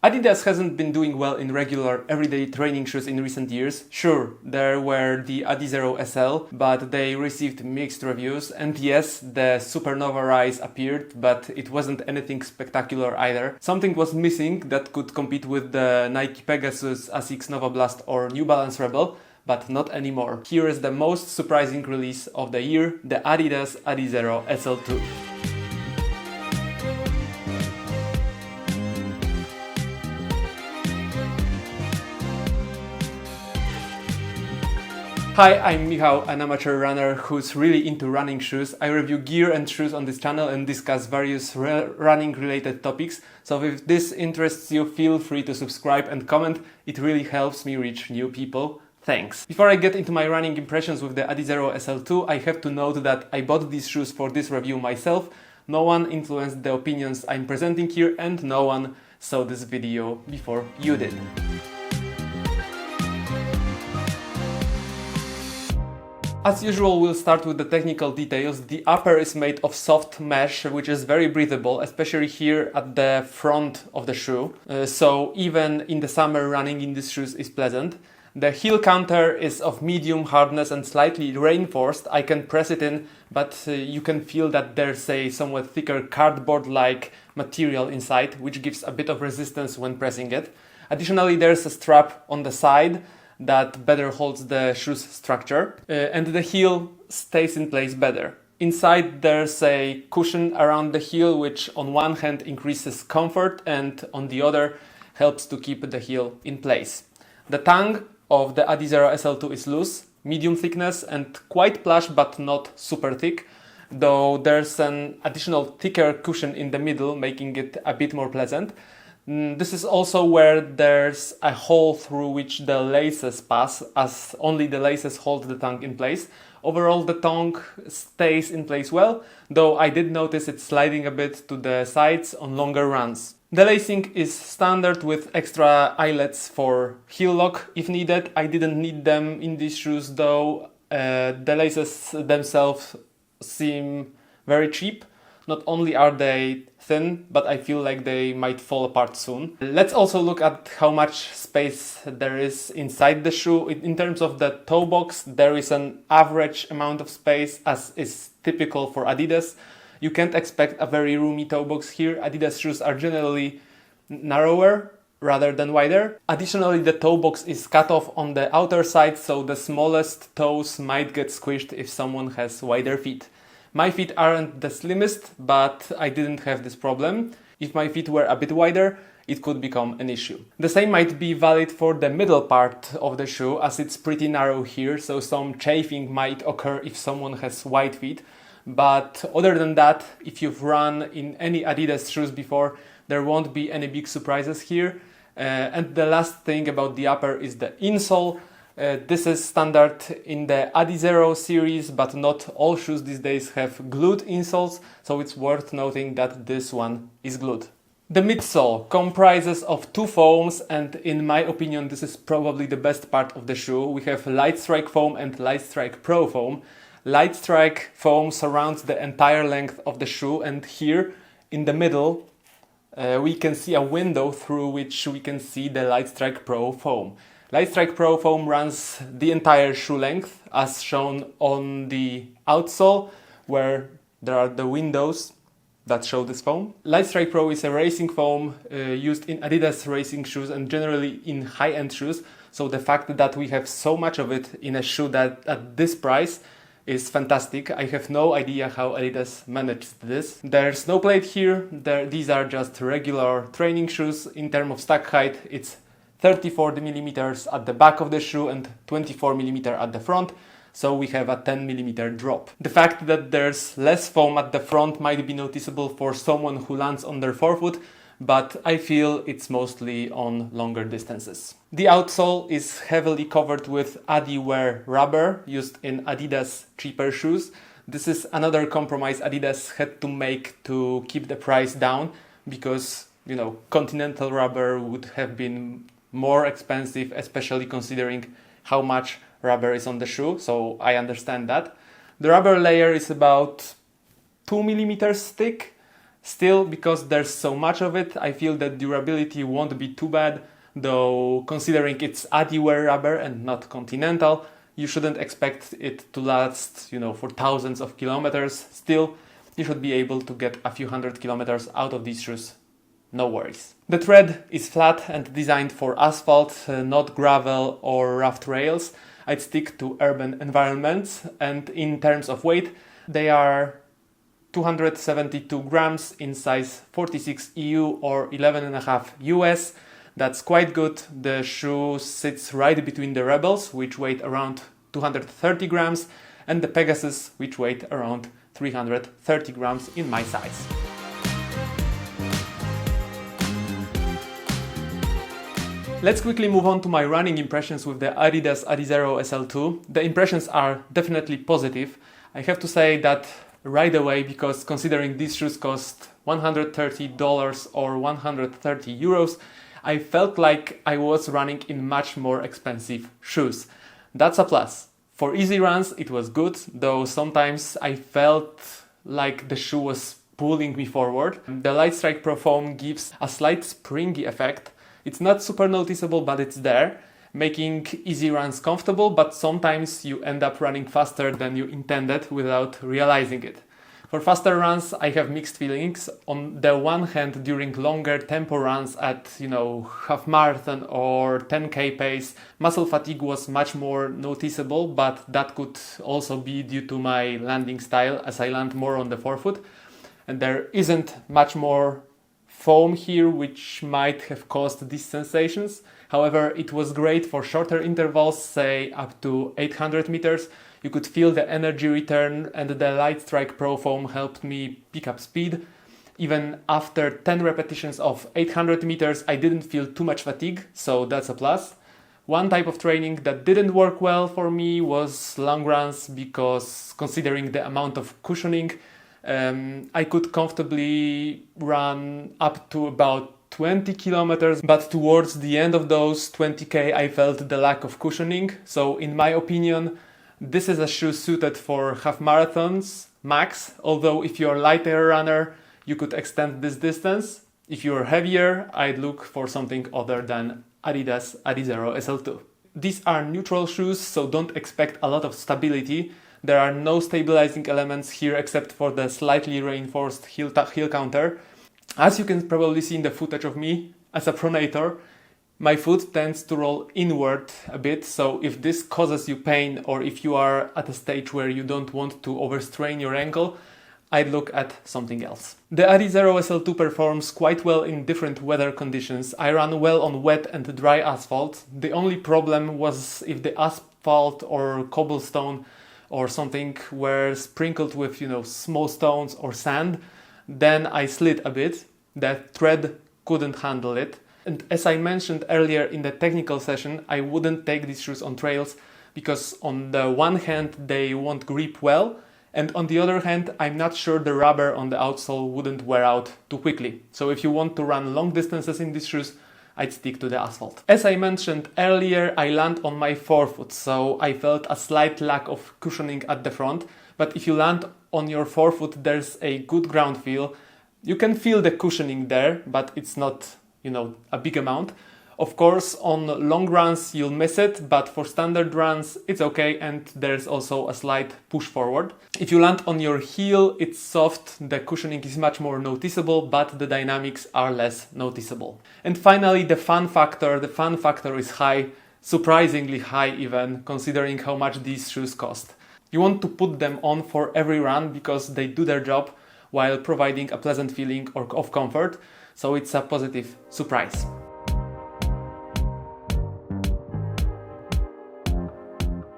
Adidas hasn't been doing well in regular everyday training shoes in recent years. Sure, there were the Adizero SL, but they received mixed reviews, and yes, the Supernova Rise appeared, but it wasn't anything spectacular either. Something was missing that could compete with the Nike Pegasus, Asics Nova Blast or New Balance Rebel, but not anymore. Here is the most surprising release of the year, the Adidas Adizero SL2. Hi, I'm Michał, an amateur runner who's really into running shoes. I review gear and shoes on this channel and discuss various running related topics. So if this interests you, feel free to subscribe and comment. It really helps me reach new people. Thanks. Before I get into my running impressions with the Adizero SL2, I have to note that I bought these shoes for this review myself. No one influenced the opinions I'm presenting here and no one saw this video before you did. As usual, we'll start with the technical details. The upper is made of soft mesh, which is very breathable, especially here at the front of the shoe. So even in the summer, running in these shoes is pleasant. The heel counter is of medium hardness and slightly reinforced. I can press it in, but you can feel that there's a somewhat thicker cardboard-like material inside, which gives a bit of resistance when pressing it. Additionally, there's a strap on the side that better holds the shoe's structure, and the heel stays in place better. Inside there's a cushion around the heel, which on one hand increases comfort and on the other helps to keep the heel in place. The tongue of the Adizero SL2 is loose, medium thickness and quite plush but not super thick, though there's an additional thicker cushion in the middle, making it a bit more pleasant. This is also where there's a hole through which the laces pass, as only the laces hold the tongue in place. Overall, the tongue stays in place well, though I did notice it sliding a bit to the sides on longer runs. The lacing is standard with extra eyelets for heel lock if needed. I didn't need them in these shoes though. The laces themselves seem very cheap. Not only are they thin, but I feel like they might fall apart soon. Let's also look at how much space there is inside the shoe. In terms of the toe box, there is an average amount of space, as is typical for Adidas. You can't expect a very roomy toe box here. Adidas shoes are generally narrower rather than wider. Additionally, the toe box is cut off on the outer side, so the smallest toes might get squished if someone has wider feet. My feet aren't the slimmest, but I didn't have this problem. If my feet were a bit wider, it could become an issue. The same might be valid for the middle part of the shoe, as it's pretty narrow here, so some chafing might occur if someone has wide feet. But other than that, if you've run in any Adidas shoes before, there won't be any big surprises here. And the last thing about the upper is the insole. This is standard in the Adizero series, but not all shoes these days have glued insoles, so it's worth noting that this one is glued. The midsole comprises of two foams, and in my opinion this is probably the best part of the shoe. We have Lightstrike foam and Lightstrike Pro foam. Lightstrike foam surrounds the entire length of the shoe, and here in the middle we can see a window through which we can see the Lightstrike Pro foam. Lightstrike Pro foam runs the entire shoe length, as shown on the outsole, where there are the windows that show this foam. Lightstrike Pro is a racing foam used in Adidas racing shoes and generally in high-end shoes, so the fact that we have so much of it in a shoe that at this price is fantastic. I have no idea how Adidas managed this. There's no plate here. These are just regular training shoes. In terms of stack height, it's 34mm at the back of the shoe and 24mm at the front, so we have a 10mm drop. The fact that there's less foam at the front might be noticeable for someone who lands on their forefoot, but I feel it's mostly on longer distances. The outsole is heavily covered with Adiwear rubber used in Adidas cheaper shoes. This is another compromise Adidas had to make to keep the price down, because, you know, Continental rubber would have been more expensive, especially considering how much rubber is on the shoe, so I understand that. The rubber layer is about 2mm thick, Still, because there's so much of it, I feel that durability won't be too bad, though considering it's Adiwear rubber and not Continental, you shouldn't expect it to last, for thousands of kilometers. Still, you should be able to get a few hundred kilometers out of these shoes. No worries. The tread is flat and designed for asphalt, not gravel or rough trails. I'd stick to urban environments, and in terms of weight, they are 272 grams in size 46 EU or 11.5 US. That's quite good. The shoe sits right between the Rebels, which weigh around 230 grams, and the Pegasus, which weigh around 330 grams in my size. Let's quickly move on to my running impressions with the Adidas Adizero SL2. The impressions are definitely positive. I have to say that right away, because considering these shoes cost $130 or 130 euros, I felt like I was running in much more expensive shoes. That's a plus. For easy runs, it was good, though sometimes I felt like the shoe was pulling me forward. The Lightstrike Pro foam gives a slight springy effect. It's not super noticeable, but it's there, making easy runs comfortable, but sometimes you end up running faster than you intended without realizing it. For faster runs, I have mixed feelings. On the one hand, during longer tempo runs at, half marathon or 10k pace, muscle fatigue was much more noticeable, but that could also be due to my landing style, as I land more on the forefoot. And there isn't much more foam here, which might have caused these sensations. However, it was great for shorter intervals, say up to 800 meters. You could feel the energy return, and the Lightstrike Pro foam helped me pick up speed. Even after 10 repetitions of 800 meters, I didn't feel too much fatigue, so that's a plus. One type of training that didn't work well for me was long runs, because considering the amount of cushioning, I could comfortably run up to about 20 kilometers, but towards the end of those 20k I felt the lack of cushioning. So in my opinion, this is a shoe suited for half marathons max, although if you're a lighter runner, you could extend this distance. If you're heavier, I'd look for something other than Adidas Adizero SL2. These are neutral shoes, so don't expect a lot of stability. There are no stabilizing elements here except for the slightly reinforced heel counter. As you can probably see in the footage of me as a pronator, my foot tends to roll inward a bit, so if this causes you pain or if you are at a stage where you don't want to overstrain your ankle, I'd look at something else. The Adizero SL2 performs quite well in different weather conditions. I run well on wet and dry asphalt. The only problem was if the asphalt or cobblestone or something were sprinkled with, small stones or sand, then I slid a bit. The tread couldn't handle it. And as I mentioned earlier in the technical session, I wouldn't take these shoes on trails because on the one hand they won't grip well, and on the other hand I'm not sure the rubber on the outsole wouldn't wear out too quickly. So if you want to run long distances in these shoes, I'd stick to the asphalt. As I mentioned earlier, I land on my forefoot, so I felt a slight lack of cushioning at the front, but if you land on your forefoot there's a good ground feel. You can feel the cushioning there, but it's not a big amount. Of course, on long runs you'll miss it, but for standard runs it's okay, and there's also a slight push forward. If you land on your heel, it's soft, the cushioning is much more noticeable, but the dynamics are less noticeable. And finally, the fun factor. The fun factor is high, surprisingly high even, considering how much these shoes cost. You want to put them on for every run because they do their job while providing a pleasant feeling of comfort. So it's a positive surprise.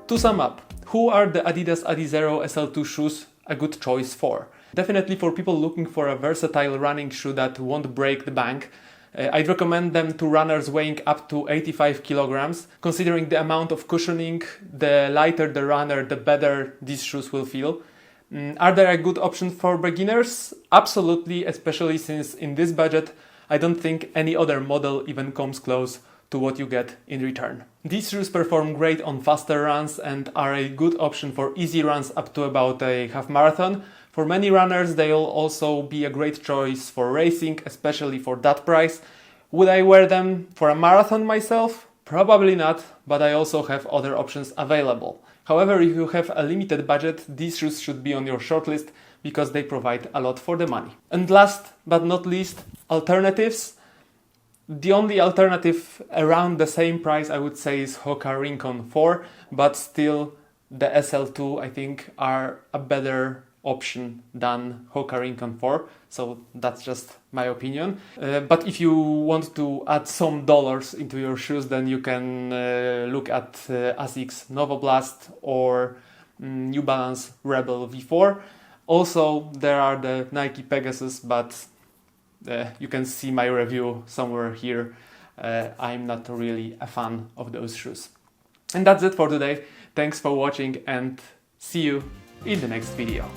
To sum up, who are the Adidas Adizero SL2 shoes a good choice for? Definitely for people looking for a versatile running shoe that won't break the bank. I'd recommend them to runners weighing up to 85 kilograms. Considering the amount of cushioning, the lighter the runner, the better these shoes will feel. Are they a good option for beginners? Absolutely, especially since in this budget, I don't think any other model even comes close to what you get in return. These shoes perform great on faster runs and are a good option for easy runs up to about a half marathon. For many runners, they'll also be a great choice for racing, especially for that price. Would I wear them for a marathon myself? Probably not, but I also have other options available. However, if you have a limited budget, these shoes should be on your shortlist because they provide a lot for the money. And last but not least, alternatives. The only alternative around the same price I would say is Hoka Rincon 4, but still the SL2 I think are a better option than Hoka Rincon 4, so that's just my opinion. But if you want to add some dollars into your shoes, then you can look at Asics Novoblast or New Balance Rebel V4. Also, there are the Nike Pegasus, but you can see my review somewhere here. I'm not really a fan of those shoes. And that's it for today. Thanks for watching and see you in the next video.